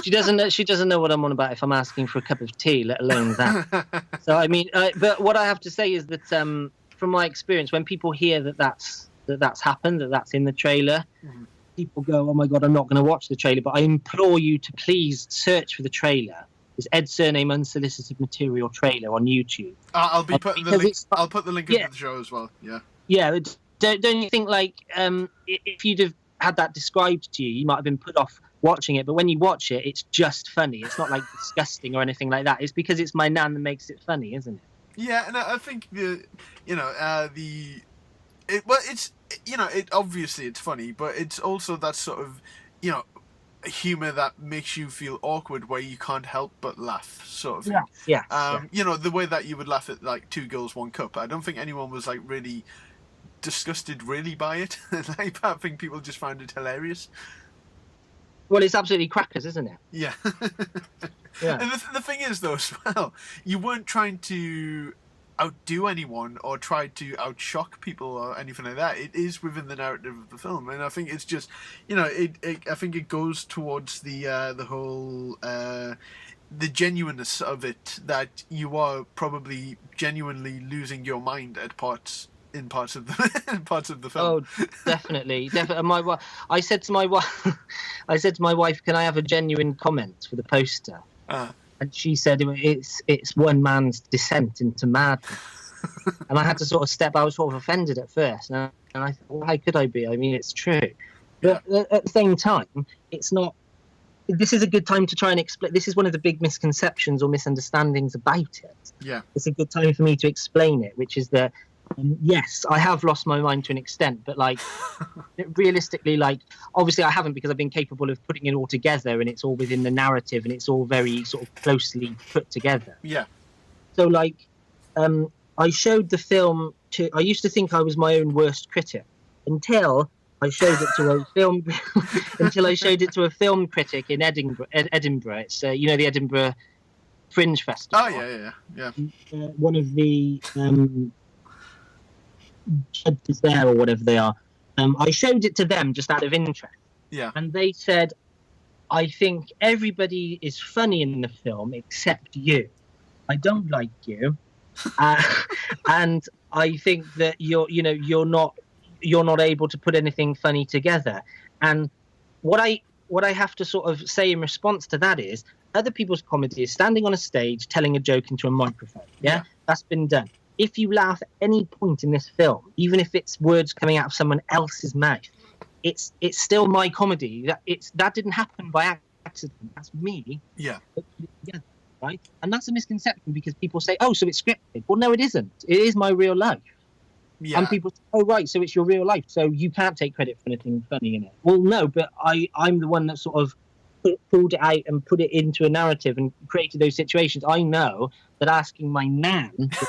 she doesn't know what I'm on about if I'm asking for a cup of tea, let alone that. So I mean, but what I have to say is that from my experience, when people hear that's happened, that's in the trailer, mm-hmm. people go, "Oh my God, I'm not going to watch the trailer." But I implore you to please search for the trailer. It's Ed Surname Unsolicited Material trailer on YouTube. I'll put the link into the show as well. Yeah. Yeah. Don't you think, like, if you'd have had that described to you, you might have been put off watching it, but when you watch it, it's just funny. It's not like disgusting or anything like that. It's because it's my nan that makes it funny, isn't it? Yeah, and I think obviously it's funny, but it's also that sort of humor that makes you feel awkward, where you can't help but laugh, sort of thing. Yeah. The way that you would laugh at like Two Girls, One Cup. I don't think anyone was like really disgusted really by it. Like, I think people just found it hilarious. Well, it's absolutely crackers, isn't it? Yeah. Yeah. And the thing is, though, as well, you weren't trying to outdo anyone or try to outshock people or anything like that. It is within the narrative of the film, and I think it's just, I think it goes towards the whole the genuineness of it, that you are probably genuinely losing your mind at parts of the film. Oh, definitely. I said to my wife, "Can I have a genuine comment for the poster?" And she said, "It's one man's descent into madness." And I had to sort of I was sort of offended at first, and I thought, well, how could I be? I mean, it's true. But at the same time, it's not this is a good time to try and explain. This is one of the big misconceptions or misunderstandings about it. Yeah. It's a good time for me to explain it, which is that, yes, I have lost my mind to an extent, but like realistically, like obviously I haven't, because I've been capable of putting it all together, and it's all within the narrative, and it's all very sort of closely put together. Yeah. So like, I showed the film to. I used to think I was my own worst critic until I showed it to a film critic in Edinburgh. It's the Edinburgh Fringe Festival. Oh yeah. One of the judges there, or whatever they are. I showed it to them just out of interest. Yeah. And they said, "I think everybody is funny in the film except you. I don't like you, and I think that you're not able to put anything funny together." And what I have to sort of say in response to that is, other people's comedy is standing on a stage telling a joke into a microphone. Yeah? That's been done. If you laugh at any point in this film, even if it's words coming out of someone else's mouth, it's still my comedy. That didn't happen by accident. That's me. Yeah. Right? And that's a misconception, because people say, "Oh, so it's scripted." Well, no, it isn't. It is my real life. Yeah. And people say, "Oh, right, so it's your real life, so you can't take credit for anything funny in it." Well, no, but I'm the one that sort of pulled it out and put it into a narrative and created those situations. I know that asking my nan is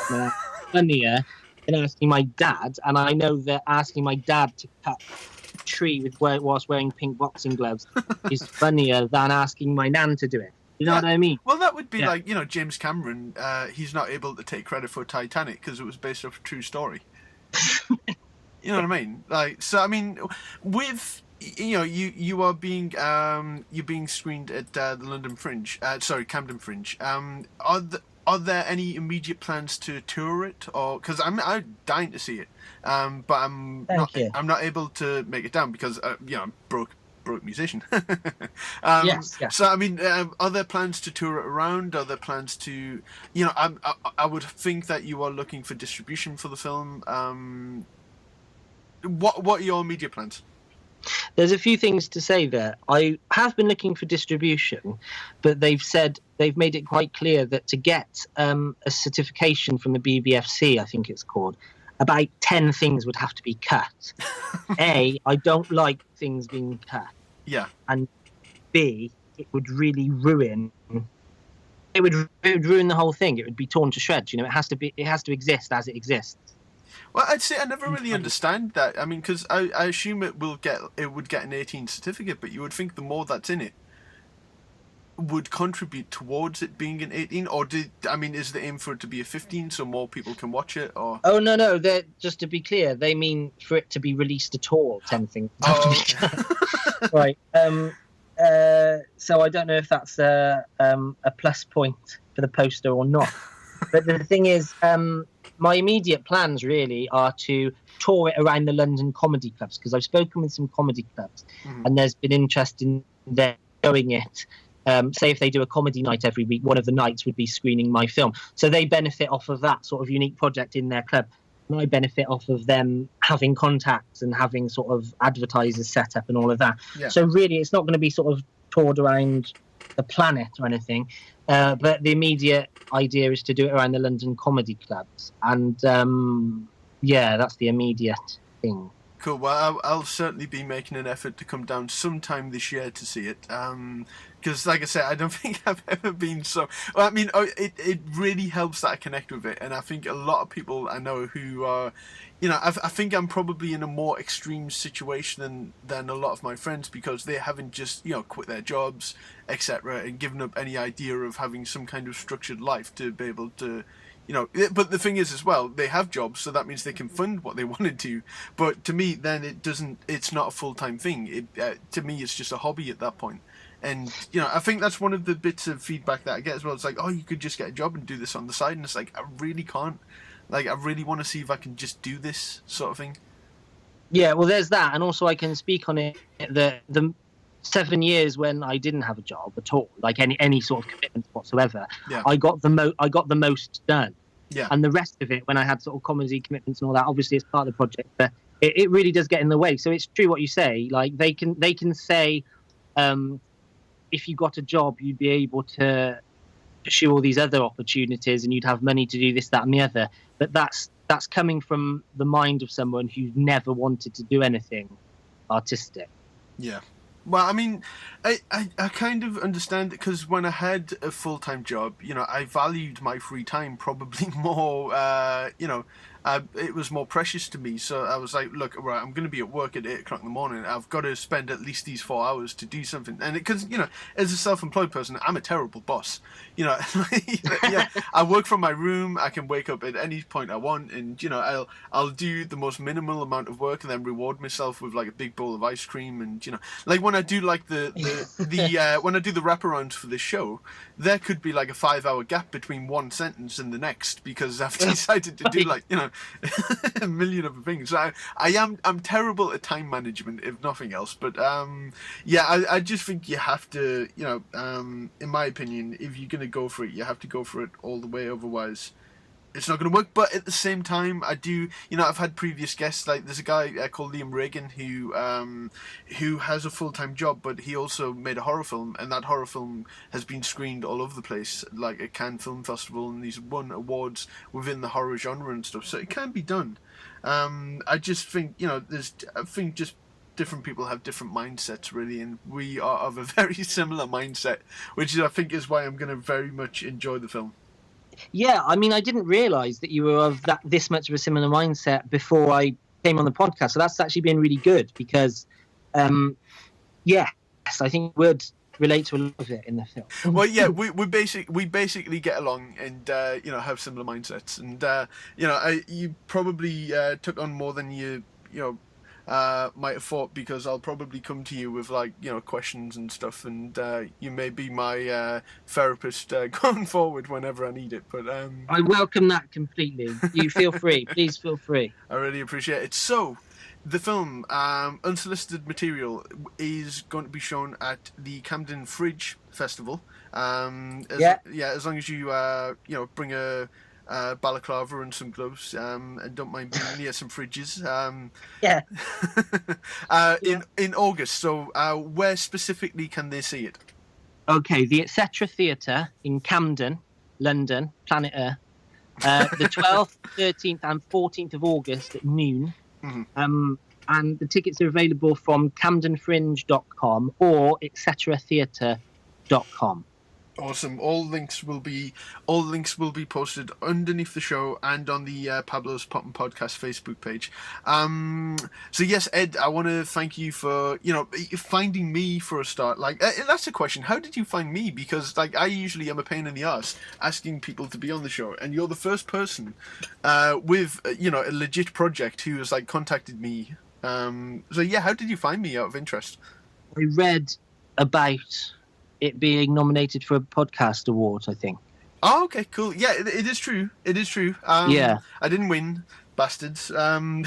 funnier than asking my dad, and I know that asking my dad to cut a tree whilst wearing pink boxing gloves is funnier than asking my nan to do it. You know what I mean? Well, that would be like, James Cameron, he's not able to take credit for Titanic because it was based off a true story. You know what I mean? Like, so I mean, with you are being you're being screened at the London Fringe, Camden Fringe. Are there any immediate plans to tour it, or because I'm dying to see it, but I'm not able to make it down because I'm broke musician. Yes. So I mean, are there plans to tour it around? Are there plans to, I would think that you are looking for distribution for the film. What are your immediate plans? There's a few things to say there. I have been looking for distribution, but they've made it quite clear that to get a certification from the BBFC, I think it's called, about 10 things would have to be cut. A, I don't like things being cut. Yeah. And B, it would really ruin. It would ruin the whole thing. It would be torn to shreds. It has to exist as it exists. Well, I'd say I never really understand that. I mean, because I assume it would get an 18 certificate, but you would think the more that's in it would contribute towards it being an 18, or is the aim for it to be a 15 so more people can watch it? Or no, just to be clear, they mean for it to be released at all. 10 things have to be right. So I don't know if that's a plus point for the poster or not. But the thing is, my immediate plans really are to tour it around the London comedy clubs, because I've spoken with some comedy clubs, and there's been interest in them showing it. Say if they do a comedy night every week, one of the nights would be screening my film. So they benefit off of that sort of unique project in their club. And I benefit off of them having contacts and having sort of advertisers set up and all of that. Yeah. So really, it's not going to be sort of toured around the planet or anything. But the immediate idea is to do it around the London comedy clubs. And that's the immediate thing. Cool. Well, I'll certainly be making an effort to come down sometime this year to see it. Because, like I said, I don't think I've ever been so... Well, I mean, it really helps that I connect with it. And I think a lot of people I know who are... I think I'm probably in a more extreme situation than a lot of my friends, because they haven't just, quit their jobs, etc., and given up any idea of having some kind of structured life to be able to... but the thing is as well, they have jobs, so that means they can fund what they want to do. But to me, then it's not a full-time thing. To me, it's just a hobby at that point. And, I think that's one of the bits of feedback that I get as well. It's like, oh, you could just get a job and do this on the side. And it's like, I really can't. Like, I really want to see if I can just do this sort of thing. Yeah, well, there's that. And also I can speak on it, the 7 years when I didn't have a job at all, like any sort of commitment whatsoever, I got the most done. Yeah. And the rest of it, when I had sort of comedy commitments and all that, obviously it's part of the project, but it really does get in the way. So it's true what you say. Like they can say, if you got a job, you'd be able to pursue all these other opportunities and you'd have money to do this, that, and the other. But that's coming from the mind of someone who's never wanted to do anything artistic. Yeah. Well, I mean, I kind of understand it, because when I had a full-time job, I valued my free time probably more, it was more precious to me. So I was like, look, right, I'm going to be at work at 8 o'clock in the morning. I've got to spend at least these 4 hours to do something. And because, as a self-employed person, I'm a terrible boss. I work from my room. I can wake up at any point I want, and I'll do the most minimal amount of work and then reward myself with like a big bowl of ice cream. And like when I do like the when I do the wraparounds for this show, there could be like a 5-hour gap between one sentence and the next, because I've decided to do a million other things. So I'm terrible at time management, if nothing else. But I just think you have to, in my opinion, if you're gonna go for it, you have to go for it all the way. Otherwise, it's not going to work. But at the same time, I do, I've had previous guests, like there's a guy called Liam Reagan who has a full-time job, but he also made a horror film, and that horror film has been screened all over the place, like at Cannes Film Festival, and he's won awards within the horror genre and stuff. So it can be done. I just think, just different people have different mindsets, really, and we are of a very similar mindset, which I think is why I'm going to very much enjoy the film. Yeah, I mean, I didn't realise that you were of this much of a similar mindset before I came on the podcast. So that's actually been really good, because, yes, I think we would relate to a lot of it in the film. Well, yeah, we basically get along and have similar mindsets, and you probably took on more than you might have thought, because I'll probably come to you with questions and stuff, and you may be my therapist going forward whenever I need it. But I welcome that completely. You feel free. Please feel free. I really appreciate it. So the film Unsolicited Material is going to be shown at the Camden Fridge Festival. As long as you bring a balaclava and some gloves, and don't mind being near some fridges. In August. So where specifically can they see it? Okay, the Etc. Theatre in Camden, London, Planet Earth. The 12th, 13th and 14th of August at noon. Mm-hmm. And the tickets are available from camdenfringe.com or etctheatre.com. Awesome. All links will be posted underneath the show and on the Pablo'S Poppin podcast Facebook page. So yes, Ed, I want to thank you for finding me for a start. That's a question. How did you find me? Because I usually am a pain in the arse asking people to be on the show, and you're the first person with a legit project who has contacted me. So yeah, how did you find me, out of interest? I read about it being nominated for a podcast award, I think. Oh, okay, cool. Yeah, it is true. It is true. Yeah. I didn't win, bastards. But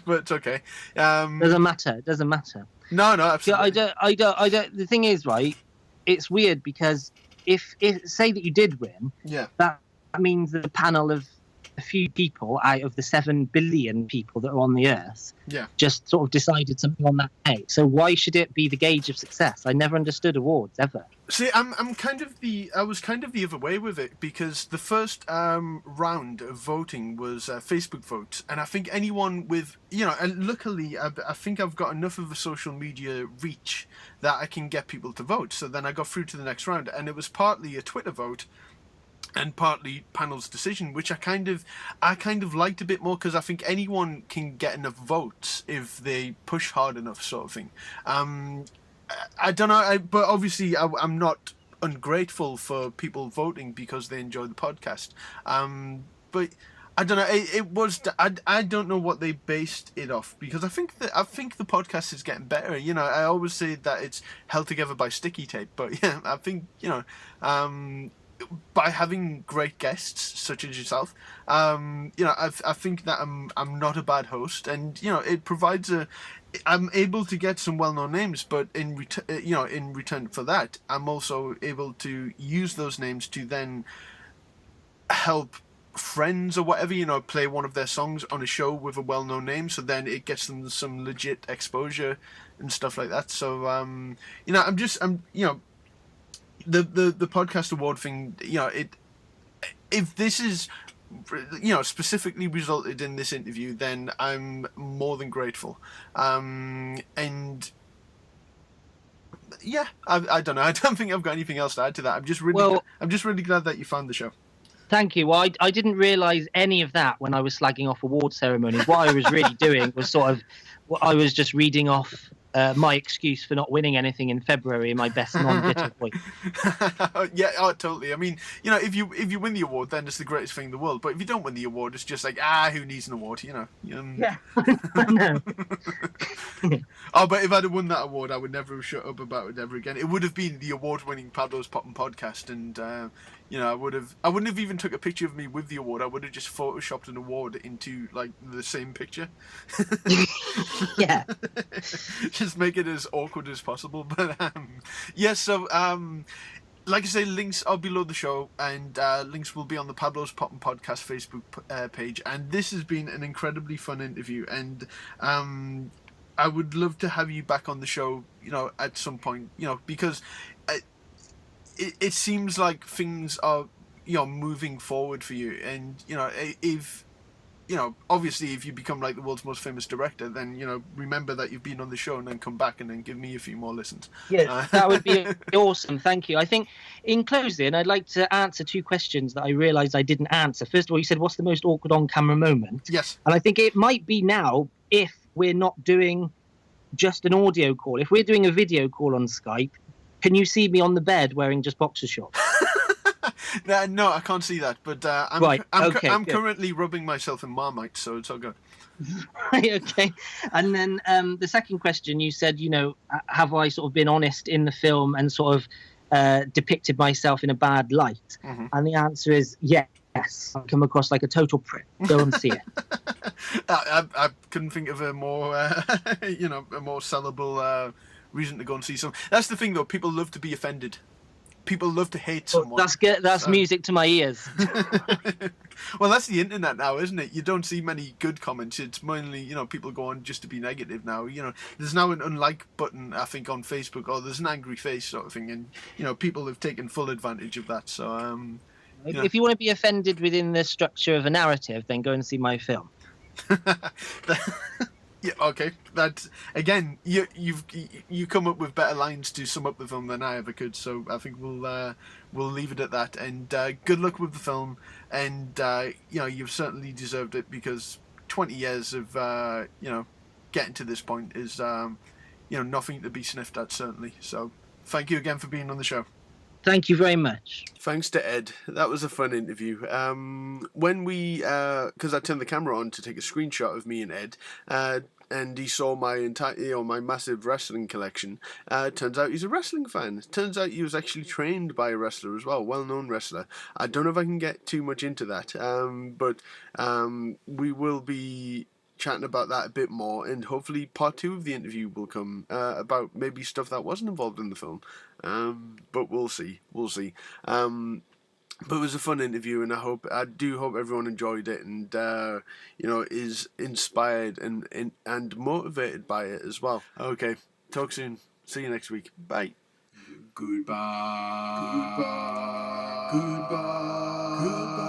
it's okay. Doesn't matter. It doesn't matter. No, absolutely. Yeah, I don't. The thing is, right? It's weird, because if say that you did win, yeah, that means that a panel of a few people out of the 7 billion people that are on the earth, yeah, just sort of decided something on that day. So why should it be the gauge of success? I never understood awards ever. See, I was kind of the other way with it, because the first round of voting was Facebook votes, and I think anyone with and luckily I think I've got enough of a social media reach that I can get people to vote. So then I got through to the next round, and it was partly a Twitter vote and partly panel's decision, which I kind of liked a bit more, because I think anyone can get enough votes if they push hard enough, sort of thing. I don't know, but obviously I'm not ungrateful for people voting because they enjoy the podcast. But I don't know. It was. I don't know what they based it off, because I think the podcast is getting better. I always say that it's held together by sticky tape, but yeah, I think by having great guests such as yourself, I think that I'm not a bad host, and it provides I'm able to get some well-known names, but in return for that, I'm also able to use those names to then help friends or whatever, play one of their songs on a show with a well-known name, so then it gets them some legit exposure and stuff like that. So the podcast award thing, if this is, specifically resulted in this interview, then I'm more than grateful. And yeah, I don't know. I don't think I've got anything else to add to that. I'm just really glad that you found the show. Thank you. Well, I didn't realise any of that when I was slagging off award ceremonies. What I was really doing was I was just reading off my excuse for not winning anything in February in my best non-bitter voice. Yeah, totally. I mean, if you win the award, then it's the greatest thing in the world. But if you don't win the award, it's just like, who needs an award, Yeah, I know. But if I'd have won that award, I would never have shut up about it ever again. It would have been the award-winning Pablo'S Poppin podcast, and I wouldn't have even took a picture of me with the award. I would have just photoshopped an award into like the same picture. Yeah. Just make it as awkward as possible. But so like I say, links are below the show, and links will be on the Pablo'S Poppin podcast Facebook page. And this has been an incredibly fun interview, and I would love to have you back on the show, at some point, because it seems like things are, moving forward for you, and if obviously if you become like the world's most famous director, then remember that you've been on the show, and then come back and then give me a few more listens. Yes, that would be awesome. Thank you. I think in closing, I'd like to answer two questions that I realised I didn't answer. First of all, you said, what's the most awkward on-camera moment? Yes. And I think it might be now, if we're not doing just an audio call. If we're doing a video call on Skype, can you see me on the bed wearing just boxer shorts? No, I can't see that. But I'm currently rubbing myself in Marmite, so it's all good. Right, okay. And then the second question, you said, have I sort of been honest in the film and sort of depicted myself in a bad light? Mm-hmm. And the answer is yes. I come across like a total prick. Go and see it. I couldn't think of a more, a more sellable reason to go and see some. That's the thing, though. People love to be offended. People love to hate someone. That's good. That's music to my ears. Well, that's the internet now, isn't it? You don't see many good comments. It's mainly, people go on just to be negative now. There's now an unlike button, I think, on Facebook, or there's an angry face sort of thing, and people have taken full advantage of that. So, if you want to be offended within the structure of a narrative, then go and see my film. Yeah, okay. That's again, you come up with better lines to sum up the film than I ever could. So I think we'll leave it at that. And good luck with the film. And you've certainly deserved it, because 20 years of getting to this point is nothing to be sniffed at, certainly. So thank you again for being on the show. Thank you very much. Thanks to Ed. That was a fun interview. When we, because I turned the camera on to take a screenshot of me and Ed, and he saw my entire, my massive wrestling collection. Turns out he's a wrestling fan. Turns out he was actually trained by a wrestler as well, well-known wrestler. I don't know if I can get too much into that, but we will be chatting about that a bit more, and hopefully part 2 of the interview will come about maybe stuff that wasn't involved in the film. But we'll see. But it was a fun interview, and I do hope everyone enjoyed it, and is inspired and motivated by it as well. Okay, talk soon. See you next week. Bye. Goodbye. Goodbye. Goodbye. Goodbye.